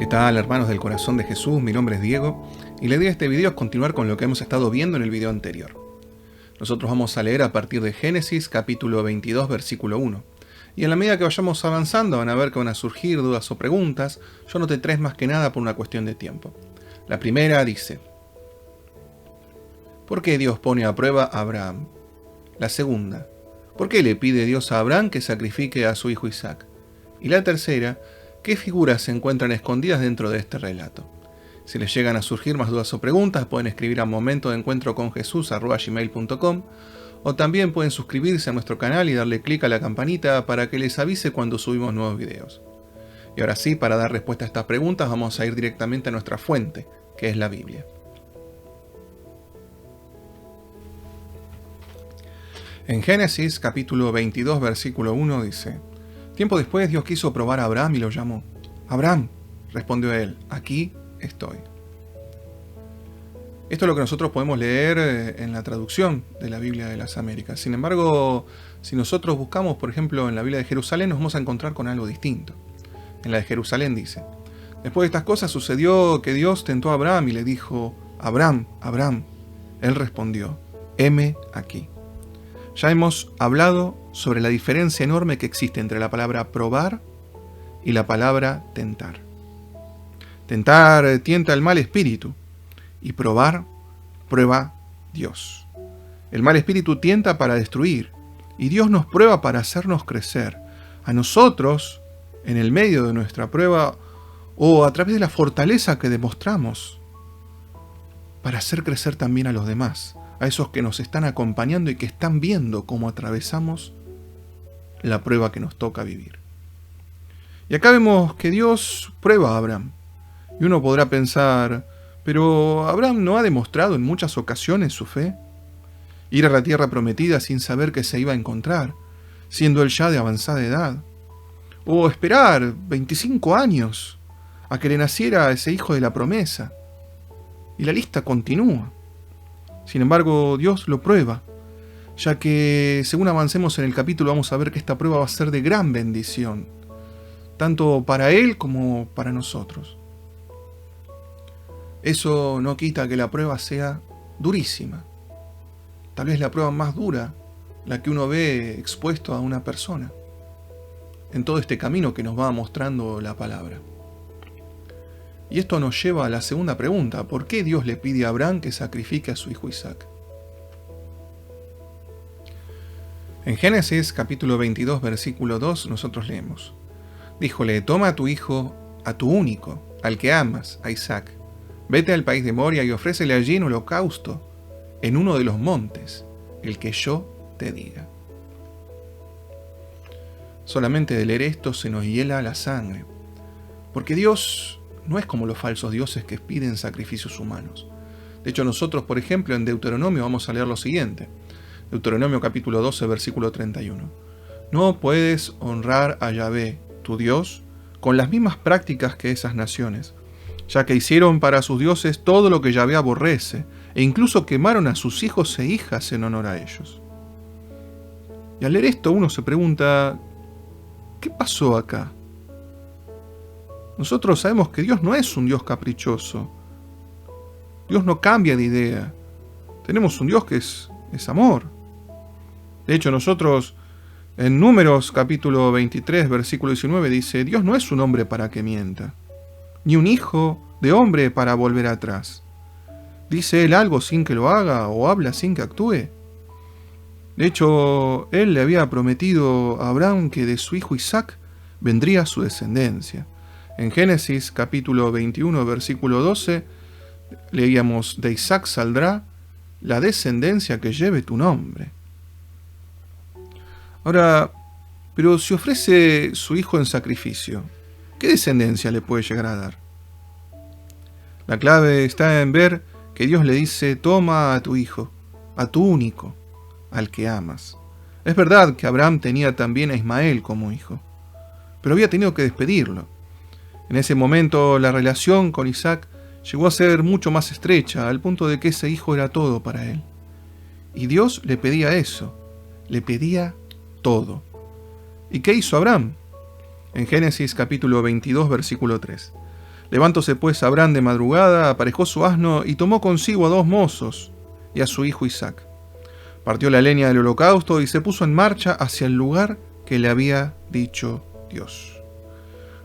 tal, hermanos del corazón de Jesús? Mi nombre es Diego y la idea de este video es continuar con lo que hemos estado viendo en el video anterior. Nosotros vamos a leer a partir de Génesis capítulo 22 versículo 1. Y en la medida que vayamos avanzando van a ver que van a surgir dudas o preguntas. Yo noté tres más que nada por una cuestión de tiempo. La primera dice: ¿por qué Dios pone a prueba a Abraham? La segunda: ¿por qué le pide Dios a Abraham que sacrifique a su hijo Isaac? Y la tercera: ¿qué figuras se encuentran escondidas dentro de este relato? Si les llegan a surgir más dudas o preguntas, pueden escribir a momentodencuentroconjesús@gmail.com o también pueden suscribirse a nuestro canal y darle clic a la campanita para que les avise cuando subimos nuevos videos. Y ahora sí, para dar respuesta a estas preguntas, vamos a ir directamente a nuestra fuente, que es la Biblia. En Génesis capítulo 22 versículo 1 dice: tiempo después Dios quiso probar a Abraham y lo llamó. Abraham, respondió él, aquí estoy. Esto es lo que nosotros podemos leer en la traducción de la Biblia de las Américas. Sin embargo, si nosotros buscamos, por ejemplo, en la Biblia de Jerusalén, nos vamos a encontrar con algo distinto. En la de Jerusalén dice: después de estas cosas sucedió que Dios tentó a Abraham y le dijo: Abraham, Abraham. Él respondió: heme aquí. Ya hemos hablado sobre la diferencia enorme que existe entre la palabra probar y la palabra tentar. Tentar tienta al mal espíritu y probar prueba Dios. El mal espíritu tienta para destruir y Dios nos prueba para hacernos crecer. A nosotros, en el medio de nuestra prueba o a través de la fortaleza que demostramos, para hacer crecer también a los demás, a esos que nos están acompañando y que están viendo cómo atravesamos la prueba que nos toca vivir. Y acá vemos que Dios prueba a Abraham. Y uno podrá pensar: pero Abraham no ha demostrado en muchas ocasiones su fe. Ir a la tierra prometida sin saber qué se iba a encontrar, siendo él ya de avanzada edad. O esperar 25 años a que le naciera ese hijo de la promesa. Y la lista continúa. Sin embargo, Dios lo prueba, ya que según avancemos en el capítulo vamos a ver que esta prueba va a ser de gran bendición, tanto para él como para nosotros. Eso no quita que la prueba sea durísima. Tal vez la prueba más dura, la que uno ve expuesto a una persona, en todo este camino que nos va mostrando la palabra. Y esto nos lleva a la segunda pregunta: ¿por qué Dios le pide a Abraham que sacrifique a su hijo Isaac? En Génesis capítulo 22 versículo 2 nosotros leemos: díjole, toma a tu hijo, a tu único, al que amas, a Isaac, vete al país de Moria y ofrécele allí en holocausto, en uno de los montes, el que yo te diga. Solamente de leer esto se nos hiela la sangre, porque Dios no es como los falsos dioses que piden sacrificios humanos. De hecho, nosotros, por ejemplo, en Deuteronomio vamos a leer lo siguiente. Deuteronomio capítulo 12, versículo 31. No puedes honrar a Yahvé, tu Dios, con las mismas prácticas que esas naciones, ya que hicieron para sus dioses todo lo que Yahvé aborrece, e incluso quemaron a sus hijos e hijas en honor a ellos. Y al leer esto uno se pregunta: ¿qué pasó acá? Nosotros sabemos que Dios no es un Dios caprichoso. Dios no cambia de idea. Tenemos un Dios que es amor. De hecho, nosotros en Números capítulo 23, versículo 19 dice: Dios no es un hombre para que mienta, ni un hijo de hombre para volver atrás. ¿Dice él algo sin que lo haga o habla sin que actúe? De hecho, él le había prometido a Abraham que de su hijo Isaac vendría su descendencia. En Génesis capítulo 21, versículo 12, leíamos: de Isaac saldrá la descendencia que lleve tu nombre. Ahora, pero si ofrece su hijo en sacrificio, ¿qué descendencia le puede llegar a dar? La clave está en ver que Dios le dice: toma a tu hijo, a tu único, al que amas. Es verdad que Abraham tenía también a Ismael como hijo, pero había tenido que despedirlo. En ese momento la relación con Isaac llegó a ser mucho más estrecha, al punto de que ese hijo era todo para él. Y Dios le pedía eso, le pedía todo. ¿Y qué hizo Abraham? En Génesis capítulo 22, versículo 3. Levantóse pues Abraham de madrugada, aparejó su asno y tomó consigo a 2 mozos y a su hijo Isaac. Partió la leña del holocausto y se puso en marcha hacia el lugar que le había dicho Dios.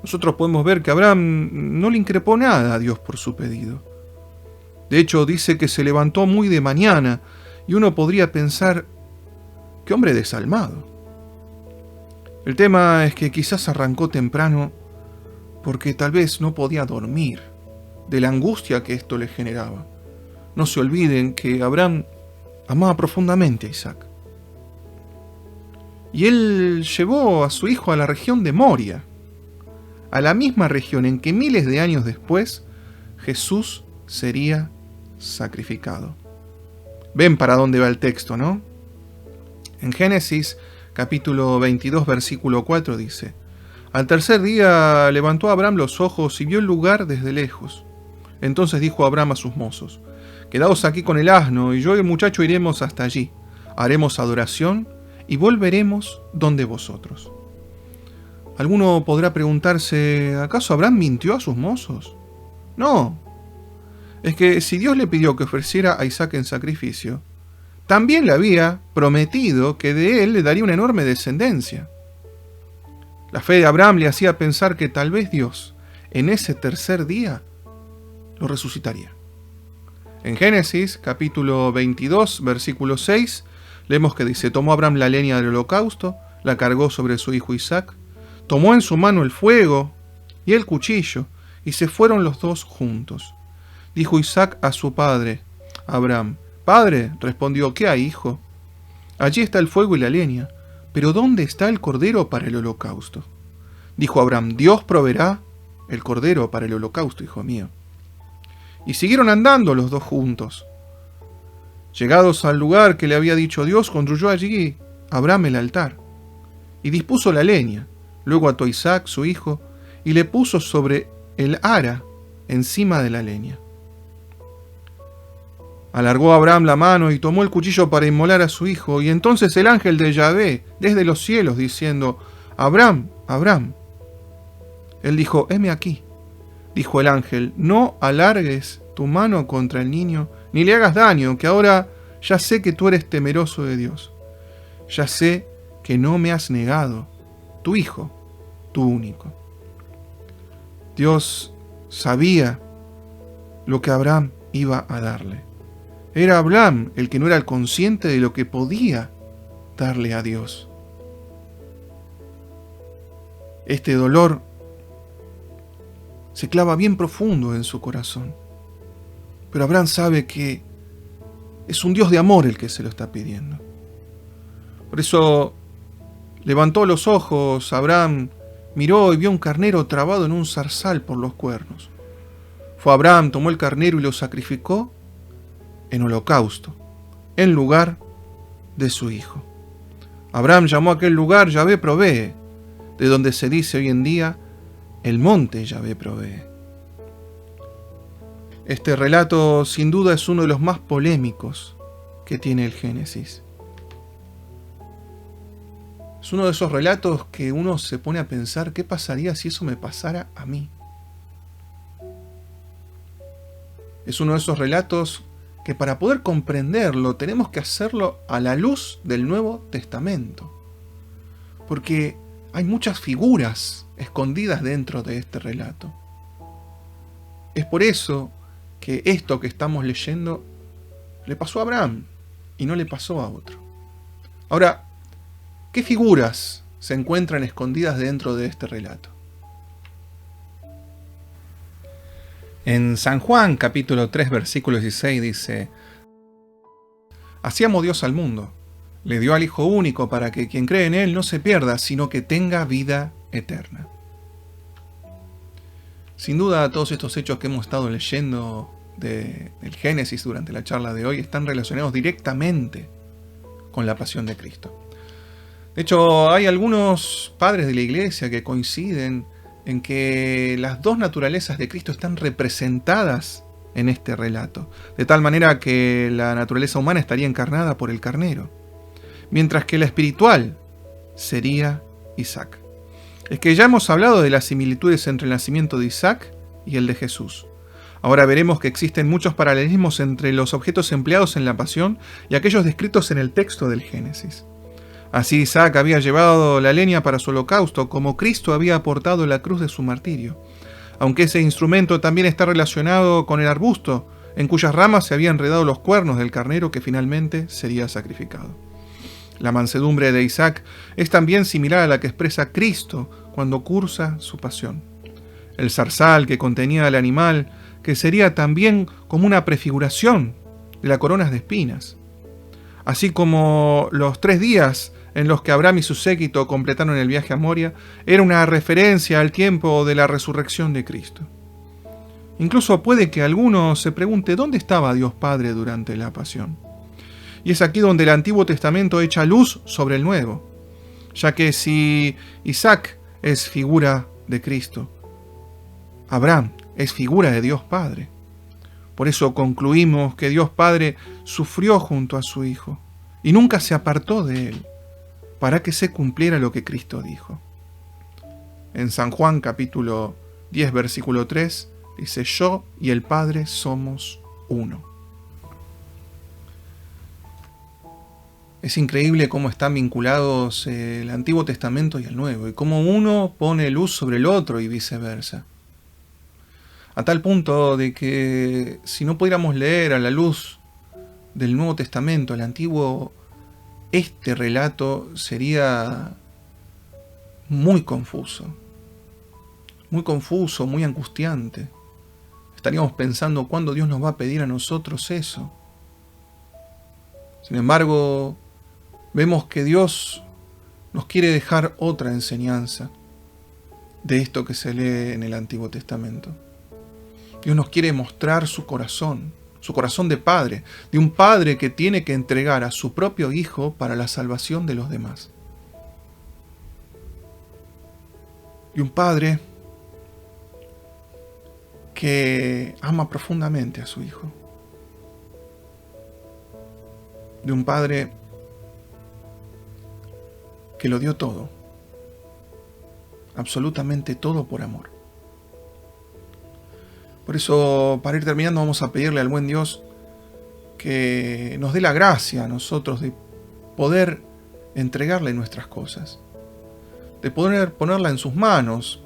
Nosotros podemos ver que Abraham no le increpó nada a Dios por su pedido. De hecho, dice que se levantó muy de mañana y uno podría pensar, qué hombre desalmado. El tema es que quizás arrancó temprano porque tal vez no podía dormir de la angustia que esto le generaba. No se olviden que Abraham amaba profundamente a Isaac. Y él llevó a su hijo a la región de Moria, a la misma región en que miles de años después Jesús sería sacrificado. Ven para dónde va el texto, ¿no? En Génesis capítulo 22 versículo 4 dice: Al tercer día levantó Abraham los ojos y vio el lugar desde lejos. Entonces dijo Abraham a sus mozos: Quedaos aquí con el asno, y yo y el muchacho iremos hasta allí. Haremos adoración y volveremos donde vosotros. Alguno podrá preguntarse, ¿acaso Abraham mintió a sus mozos? No. Es que si Dios le pidió que ofreciera a Isaac en sacrificio, también le había prometido que de él le daría una enorme descendencia. La fe de Abraham le hacía pensar que tal vez Dios, en ese tercer día, lo resucitaría. En Génesis, capítulo 22, versículo 6, leemos que dice: Tomó Abraham la leña del holocausto, la cargó sobre su hijo Isaac, tomó en su mano el fuego y el cuchillo, y se fueron los dos juntos. Dijo Isaac a su padre, Abraham: Padre, respondió, ¿qué hay, hijo? Allí está el fuego y la leña, pero ¿dónde está el cordero para el holocausto? Dijo Abraham: Dios proveerá el cordero para el holocausto, hijo mío. Y siguieron andando los dos juntos. Llegados al lugar que le había dicho Dios, construyó allí Abraham el altar, y dispuso la leña. Luego ató a Isaac, su hijo, y le puso sobre el ara encima de la leña. Alargó Abraham la mano y tomó el cuchillo para inmolar a su hijo, y entonces el ángel de Yahvé, desde los cielos, diciendo: Abraham, Abraham. Él dijo: heme aquí. Dijo el ángel: no alargues tu mano contra el niño, ni le hagas daño, que ahora ya sé que tú eres temeroso de Dios. Ya sé que no me has negado tu hijo, tu único. Dios sabía lo que Abraham iba a darle. Era Abraham el que no era el consciente de lo que podía darle a Dios. Este dolor se clava bien profundo en su corazón. Pero Abraham sabe que es un Dios de amor el que se lo está pidiendo. Por eso levantó los ojos, Abraham miró y vio un carnero trabado en un zarzal por los cuernos. Fue Abraham, tomó el carnero y lo sacrificó en holocausto, en lugar de su hijo. Abraham llamó a aquel lugar Yahvé provee, de donde se dice hoy en día, el monte Yahvé provee. Este relato sin duda es uno de los más polémicos que tiene el Génesis. Es uno de esos relatos que uno se pone a pensar, ¿qué pasaría si eso me pasara a mí? Es uno de esos relatos que para poder comprenderlo tenemos que hacerlo a la luz del Nuevo Testamento. Porque hay muchas figuras escondidas dentro de este relato. Es por eso que esto que estamos leyendo le pasó a Abraham y no le pasó a otro. Ahora, ¿qué figuras se encuentran escondidas dentro de este relato? En San Juan, capítulo 3, versículo 16, dice: Así amó Dios al mundo, le dio al Hijo único para que quien cree en Él no se pierda, sino que tenga vida eterna. Sin duda, todos estos hechos que hemos estado leyendo del Génesis durante la charla de hoy están relacionados directamente con la pasión de Cristo. De hecho, hay algunos padres de la Iglesia que coinciden en que las dos naturalezas de Cristo están representadas en este relato, de tal manera que la naturaleza humana estaría encarnada por el carnero, mientras que la espiritual sería Isaac. Es que ya hemos hablado de las similitudes entre el nacimiento de Isaac y el de Jesús. Ahora veremos que existen muchos paralelismos entre los objetos empleados en la pasión y aquellos descritos en el texto del Génesis. Así Isaac había llevado la leña para su holocausto, como Cristo había aportado la cruz de su martirio, aunque ese instrumento también está relacionado con el arbusto, en cuyas ramas se habían enredado los cuernos del carnero que finalmente sería sacrificado. La mansedumbre de Isaac es también similar a la que expresa Cristo cuando cursa su pasión. El zarzal que contenía al animal, que sería también como una prefiguración de las coronas de espinas. Así como los 3 días en los que Abraham y su séquito completaron el viaje a Moria, era una referencia al tiempo de la resurrección de Cristo. Incluso puede que alguno se pregunte dónde estaba Dios Padre durante la pasión. Y es aquí donde el Antiguo Testamento echa luz sobre el Nuevo, ya que si Isaac es figura de Cristo, Abraham es figura de Dios Padre. Por eso concluimos que Dios Padre sufrió junto a su Hijo y nunca se apartó de él, para que se cumpliera lo que Cristo dijo. En San Juan capítulo 10 versículo 3 dice: yo y el Padre somos uno. Es increíble cómo están vinculados el Antiguo Testamento y el Nuevo, y cómo uno pone luz sobre el otro y viceversa. A tal punto de que si no pudiéramos leer a la luz del Nuevo Testamento el Antiguo, este relato sería muy confuso, muy angustiante. Estaríamos pensando cuándo Dios nos va a pedir a nosotros eso. Sin embargo, vemos que Dios nos quiere dejar otra enseñanza de esto que se lee en el Antiguo Testamento. Dios nos quiere mostrar su corazón de padre, de un padre que tiene que entregar a su propio hijo para la salvación de los demás. Y un padre que ama profundamente a su hijo. De un padre que lo dio todo, absolutamente todo por amor. Por eso, para ir terminando, vamos a pedirle al buen Dios que nos dé la gracia a nosotros de poder entregarle nuestras cosas, de poder ponerla en sus manos,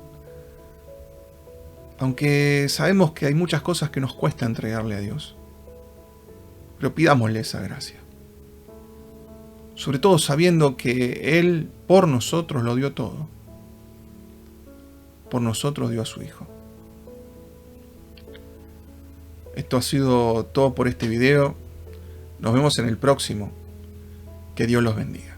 aunque sabemos que hay muchas cosas que nos cuesta entregarle a Dios. Pero pidámosle esa gracia. Sobre todo sabiendo que Él por nosotros lo dio todo. Por nosotros dio a su Hijo. Esto ha sido todo por este video. Nos vemos en el próximo. Que Dios los bendiga.